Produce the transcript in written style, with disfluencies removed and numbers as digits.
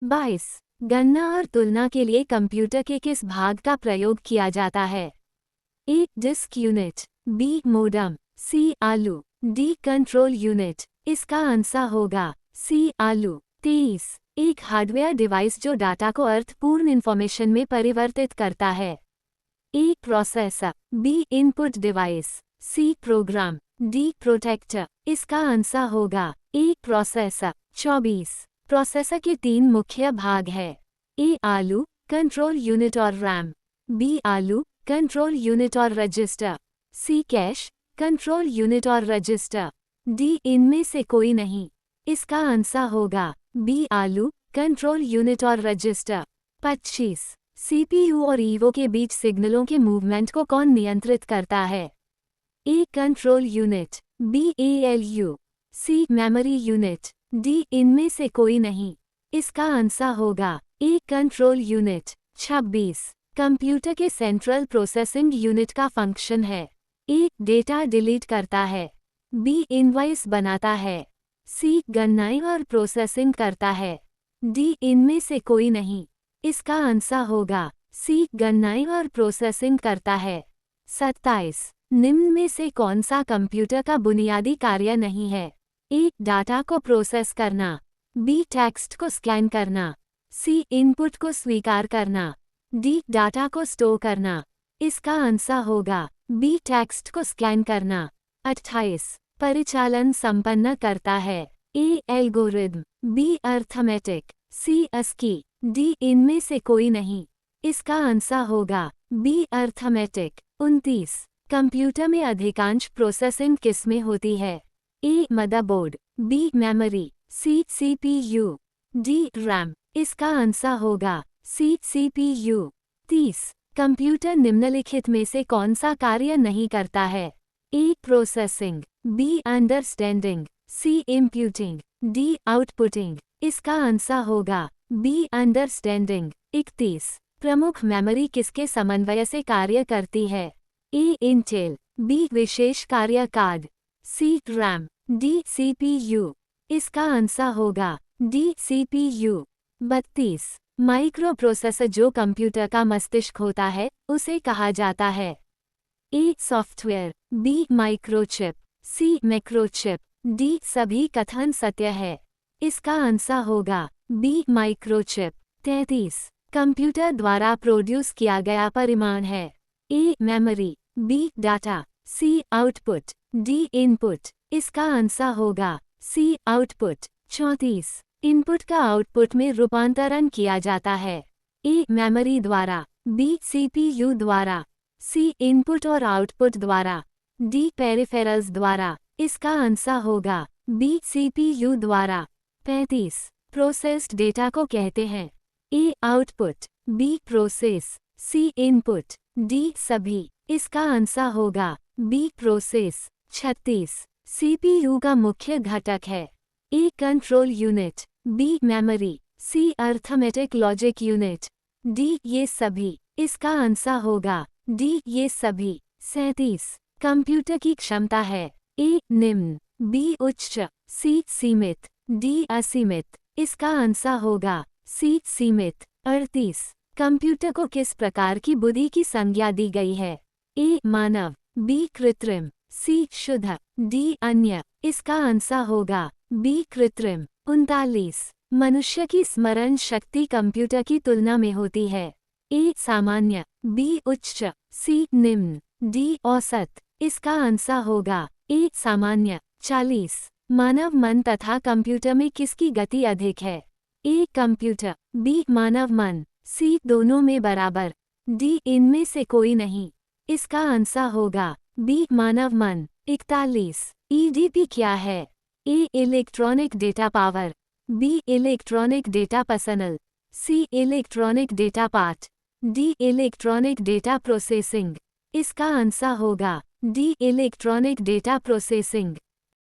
22 गणना और तुलना के लिए कंप्यूटर के किस भाग का प्रयोग किया जाता है? A. Disk unit, B. Modem, C. ALU, D. Control unit. इसका आंसर होगा सी. आलू। 23 एक हार्डवेयर डिवाइस जो डाटा को अर्थपूर्ण इंफॉर्मेशन में परिवर्तित करता है। A. Processor, B. Input device, C. Program, D. Protector. इसका आंसर होगा ए. प्रोसेसर। 24 प्रोसेसर के 3 मुख्य भाग है। ए. आलू, कंट्रोल यूनिट और रैम, बी. आलू, कंट्रोल यूनिट और रजिस्टर, सी. कैश, कंट्रोल यूनिट और रजिस्टर, डी. इनमें से कोई नहीं। इसका आंसर होगा बी. आलू, कंट्रोल यूनिट और रजिस्टर। 25 सीपीयू और ईवो के बीच सिग्नलों के मूवमेंट को कौन नियंत्रित करता है? A. Control unit, B. ALU, C. Memory unit, D. इनमें से कोई नहीं। इसका आंसर होगा ए. Control unit. 26 कंप्यूटर के सेंट्रल प्रोसेसिंग यूनिट का फंक्शन है। ए. डेटा डिलीट करता है, बी. इनवॉइस बनाता है, सी. गणनाएं और प्रोसेसिंग करता है, डी. इनमें से कोई नहीं। इसका आंसर होगा सी. गणनाएं और प्रोसेसिंग करता है। 27 निम्न में से कौन सा कंप्यूटर का बुनियादी कार्य नहीं है? ए. डाटा को प्रोसेस करना, बी. टेक्स्ट को स्कैन करना, सी. इनपुट को स्वीकार करना, डी. डाटा को स्टोर करना। इसका आंसर होगा बी. टेक्स्ट को स्कैन करना। 28 परिचालन संपन्न करता है। A. Algorithm, B. Arithmetic, C. ASCII, D. इनमें से कोई नहीं। इसका आंसर होगा बी. अर्थमेटिक। 29 कंप्यूटर में अधिकांश प्रोसेसिंग किसमें होती है? A. Motherboard, B. Memory, C. CPU, D. RAM. इसका आंसर होगा सी. सीपीयू। 30 कंप्यूटर निम्नलिखित में से कौन सा कार्य नहीं करता है? A. Processing, B. Understanding, C. Inputting, D. Outputting. इसका आंसर होगा बी. अंडरस्टैंडिंग। 31 प्रमुख मेमोरी किसके समन्वय से कार्य करती है? ए. Intel, B. विशेष कार्य card, C. RAM, D. CPU. इसका आंसर होगा डी. सीपीयू। 32 माइक्रो प्रोसेसर जो कंप्यूटर का मस्तिष्क होता है उसे कहा जाता है। A. Software, B. Microchip, C. Macrochip, D. सभी कथन सत्य है। इसका आंसर होगा बी. माइक्रोचिप। 33 कंप्यूटर द्वारा प्रोड्यूस किया गया परिमाण है। A. Memory, B. Data, C. Output, D. Input. इसका आंसर होगा सी. आउटपुट। 34 इनपुट का आउटपुट में रूपांतरण किया जाता है। ए. मेमोरी द्वारा, बी. सीपीयू द्वारा, सी. इनपुट और आउटपुट द्वारा, डी. पेरिफेरल्स द्वारा। इसका आंसर होगा बी. सीपीयू द्वारा। 35 प्रोसेस्ड डेटा को कहते हैं। A. Output, B. Process, C. Input, D. सभी। इसका आंसर होगा बी. प्रोसेस। 36 सीपीयू का मुख्य घटक है। A. Control unit, B. Memory, C. Arithmetic logic unit, D. ये सभी। इसका आंसर होगा डी. ये सभी। 37 कंप्यूटर की क्षमता है। ए. निम्न, बी. उच्च, सी. सीमित, डी. असीमित। इसका आंसर होगा सी. सीमित। 38 कंप्यूटर को किस प्रकार की बुद्धि की संज्ञा दी गई है? ए. मानव, बी. कृत्रिम, सी. शुद्ध, डी. अन्य। इसका आंसर होगा बी. कृत्रिम। 39 मनुष्य की स्मरण शक्ति कंप्यूटर की तुलना में होती है। ए. सामान्य, बी. उच्च, सी. निम्न, डी. औसत। इसका आंसर होगा ए. सामान्य। 40 मानव मन तथा कंप्यूटर में किसकी गति अधिक है? ए. Computer, B. मानव मन, सी. दोनों में बराबर, डी. इनमें से कोई नहीं। इसका आंसर होगा बी. मानव मन। 41 ईडीपी क्या है? A. Electronic data power, B. Electronic data personal, C. Electronic data part, D. Electronic data processing. इसका आंसर होगा डी. Electronic data processing.